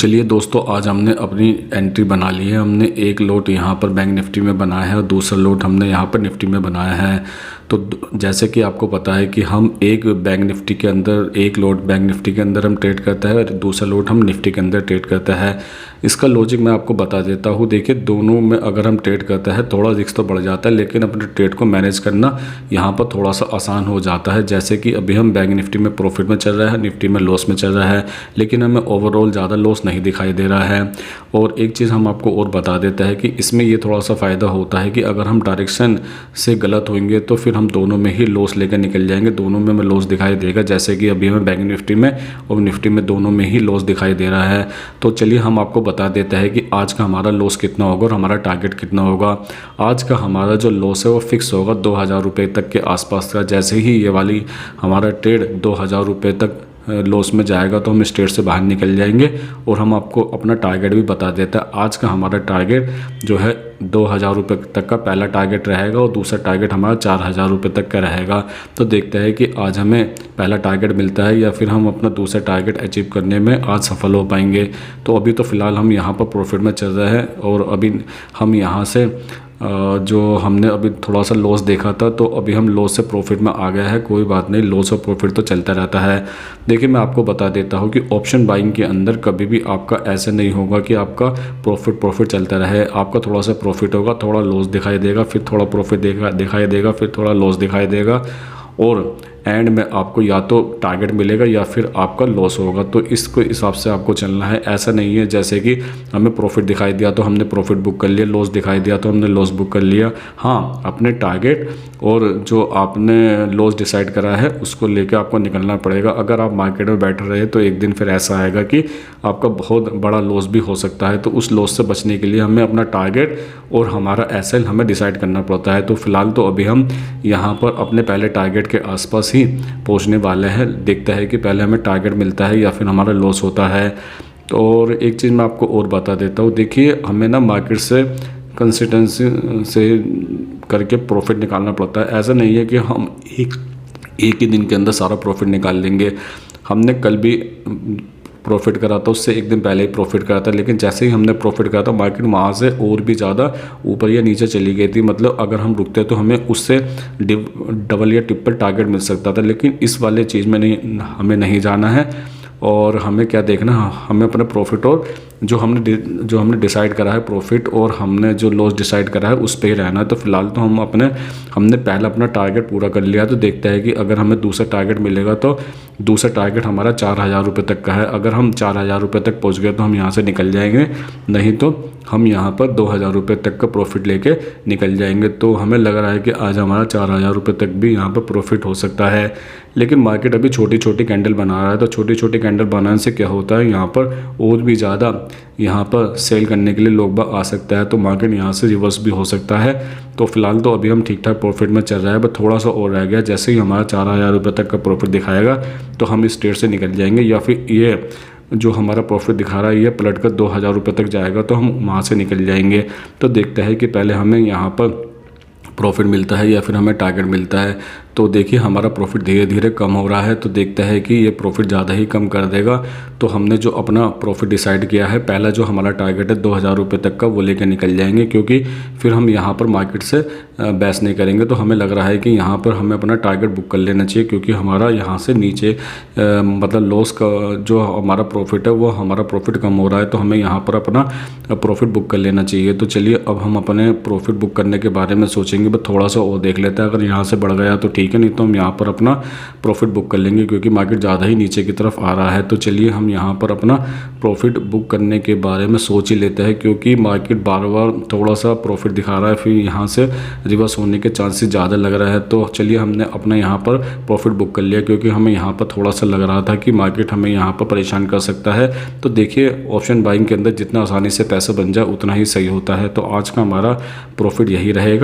चलिए दोस्तों, आज हमने अपनी एंट्री बना ली है। हमने एक लोट यहाँ पर बैंक निफ्टी में बनाया है और दूसरा लोट हमने यहाँ पर निफ्टी में बनाया है। तो जैसे कि आपको पता है कि हम एक बैंक निफ्टी के अंदर, एक लोट बैंक निफ्टी के अंदर हम ट्रेड करते हैं और दूसरा लोट हम निफ्टी के अंदर ट्रेड करते हैं। इसका लॉजिक मैं आपको बता देता हूँ। देखिए, दोनों में अगर हम ट्रेड करते हैं थोड़ा रिस्क तो बढ़ जाता है, लेकिन अपने ट्रेड को मैनेज करना यहाँ पर थोड़ा सा आसान हो जाता है। जैसे कि अभी हम बैंक निफ्टी में प्रॉफिट में चल रहा है, निफ्टी में लॉस में चल रहा है, लेकिन हमें ओवरऑल ज़्यादा लॉस नहीं दिखाई दे रहा है। और एक चीज़ हम आपको और बता देता है कि इसमें ये थोड़ा सा फ़ायदा होता है कि अगर हम डायरेक्शन से गलत होंगे तो फिर हम दोनों में ही लॉस लेकर निकल जाएंगे। दोनों में हमें लॉस दिखाई देगा, जैसे कि अभी हमें बैंक निफ्टी में और निफ्टी में दोनों में ही लॉस दिखाई दे रहा है। तो चलिए हम आपको बता देते हैं कि आज का हमारा लॉस कितना होगा और हमारा टारगेट कितना होगा। आज का हमारा जो लॉस है वो फिक्स होगा 2000 रुपये तक के आसपास का। जैसे ही ये वाली हमारा ट्रेड 2000 रुपये तक लॉस में जाएगा तो हम इस ट्रेड से बाहर निकल जाएंगे। और हम आपको अपना टारगेट भी बता देता है। आज का हमारा टारगेट जो है 2000 रुपये तक का पहला टारगेट रहेगा और दूसरा टारगेट हमारा 4000 रुपये तक का रहेगा। तो देखते हैं कि आज हमें पहला टारगेट मिलता है या फिर हम अपना दूसरा टारगेट अचीव करने में आज सफल हो पाएंगे। तो अभी तो फ़िलहाल हम यहाँ पर प्रॉफिट में चल रहे हैं और अभी हम यहाँ से जो हमने अभी थोड़ा सा लॉस देखा था, तो अभी हम लॉस से प्रॉफिट में आ गया है। कोई बात नहीं, लॉस और प्रॉफिट तो चलता रहता है। देखिए, मैं आपको बता देता हूँ कि ऑप्शन बाइंग के अंदर कभी भी आपका ऐसे नहीं होगा कि आपका प्रॉफिट चलता रहे। आपका थोड़ा सा प्रॉफिट होगा, थोड़ा लॉस दिखाई देगा, फिर थोड़ा प्रॉफिट दिखाई देगा, फिर थोड़ा लॉस दिखाई देगा और एंड में आपको या तो टारगेट मिलेगा या फिर आपका लॉस होगा। तो इसको हिसाब से आपको चलना है। ऐसा नहीं है जैसे कि हमें प्रॉफिट दिखाई दिया तो हमने प्रॉफिट बुक कर लिया, लॉस दिखाई दिया तो हमने लॉस बुक कर लिया। हाँ, अपने टारगेट और जो आपने लॉस डिसाइड करा है उसको लेकर आपको निकलना पड़ेगा। अगर आप मार्केट में बैठे रहे तो एक दिन फिर ऐसा आएगा कि आपका बहुत बड़ा लॉस भी हो सकता है। तो उस लॉस से बचने के लिए हमें अपना टारगेट और हमारा एसएल हमें डिसाइड करना पड़ता है। तो फिलहाल तो अभी हम यहाँ पर अपने पहले टारगेट के आसपास ही पहुंचने वाले हैं। देखते हैं कि पहले हमें टारगेट मिलता है या फिर हमारा लॉस होता है। तो और एक चीज़ मैं आपको और बता देता हूँ। देखिए, हमें ना मार्केट से कंसिस्टेंसी से करके प्रॉफिट निकालना पड़ता है। ऐसा नहीं है कि हम एक ही दिन के अंदर सारा प्रॉफिट निकाल लेंगे। हमने कल भी प्रॉफिट करा था, उससे एक दिन पहले ही प्रॉफिट करा था, लेकिन जैसे ही हमने प्रॉफिट करा था मार्केट वहाँ से और भी ज़्यादा ऊपर या नीचे चली गई थी। मतलब अगर हम रुकते तो हमें उससे डबल या ट्रिपल टारगेट मिल सकता था। लेकिन इस वाले चीज़ में नहीं, हमें नहीं जाना है। और हमें क्या देखना, हमें अपने प्रॉफिट और जो हमने डिसाइड करा है प्रॉफिट और हमने जो लॉस डिसाइड करा है उस पर ही रहना है। तो फिलहाल तो हमने पहला अपना टारगेट पूरा कर लिया। तो देखते हैं कि अगर हमें दूसरा टारगेट मिलेगा तो दूसरा टारगेट हमारा 4000 रुपये तक का है। अगर हम 4000 रुपये तक पहुंच गए तो हम यहाँ से निकल जाएंगे, नहीं तो हम यहाँ पर 2000 रुपये तक का प्रॉफिट लेके निकल जाएंगे। तो हमें लग रहा है कि आज हमारा 4000 रुपये तक भी यहाँ पर प्रॉफिट हो सकता है। लेकिन मार्केट अभी छोटी छोटी कैंडल बना रहा है। तो छोटी छोटी कैंडल बनाने से क्या होता है, यहाँ पर और भी ज़्यादा यहाँ पर सेल करने के लिए लोग बाग आ सकता है। तो मार्केट यहाँ से रिवर्स भी हो सकता है। तो फिलहाल तो अभी हम ठीक ठाक प्रॉफिट में चल रहा है, बस थोड़ा सा और रह गया। जैसे ही हमारा 4000 रुपये तक का प्रॉफिट दिखाएगा तो हम इस ट्रेड से निकल जाएंगे, या फिर ये जो हमारा प्रॉफिट दिखा रहा है ये पलट कर 2000 रुपये तक जाएगा तो हम वहाँ से निकल जाएंगे। तो देखते हैं कि पहले हमें यहाँ पर प्रॉफिट मिलता है या फिर हमें टारगेट मिलता है। तो देखिए, हमारा प्रॉफिट धीरे धीरे कम हो रहा है। तो देखते हैं कि ये प्रॉफिट ज़्यादा ही कम कर देगा। तो हमने जो अपना प्रॉफिट डिसाइड किया है, पहला जो हमारा टारगेट है 2000 रुपये तक का, वो लेकर निकल जाएंगे, क्योंकि फिर हम यहाँ पर मार्केट से बहस नहीं करेंगे। तो हमें लग रहा है कि यहाँ पर हमें अपना टारगेट बुक कर लेना चाहिए, क्योंकि हमारा यहाँ से नीचे मतलब लॉस का जो हमारा प्रॉफिट है वो हमारा प्रॉफिट कम हो रहा है। तो हमें यहाँ पर अपना प्रॉफिट बुक कर लेना चाहिए। तो चलिए, अब हम अपने प्रॉफिट बुक करने के बारे में सोचेंगे, बस थोड़ा सा और देख लेते हैं। अगर यहाँ से बढ़ गया तो ठीक है, नहीं तो हम यहाँ पर अपना प्रॉफिट बुक कर लेंगे, क्योंकि मार्केट ज़्यादा ही नीचे की तरफ आ रहा है। तो चलिए, हम यहाँ पर अपना प्रॉफिट बुक करने के बारे में सोच ही लेते हैं, क्योंकि मार्केट बार बार थोड़ा सा प्रॉफिट दिखा रहा है, फिर यहाँ से रिवर्स होने के चांसेस ज़्यादा लग रहा है। तो चलिए, हमने अपना यहाँ पर प्रॉफिट बुक कर लिया, क्योंकि हमें यहाँ पर थोड़ा सा लग रहा था कि मार्केट हमें यहाँ पर परेशान कर सकता है। तो देखिए, ऑप्शन बाइंग के अंदर जितना आसानी से पैसा बन जाए उतना ही सही होता है। तो आज का हमारा प्रॉफिट यही रहेगा।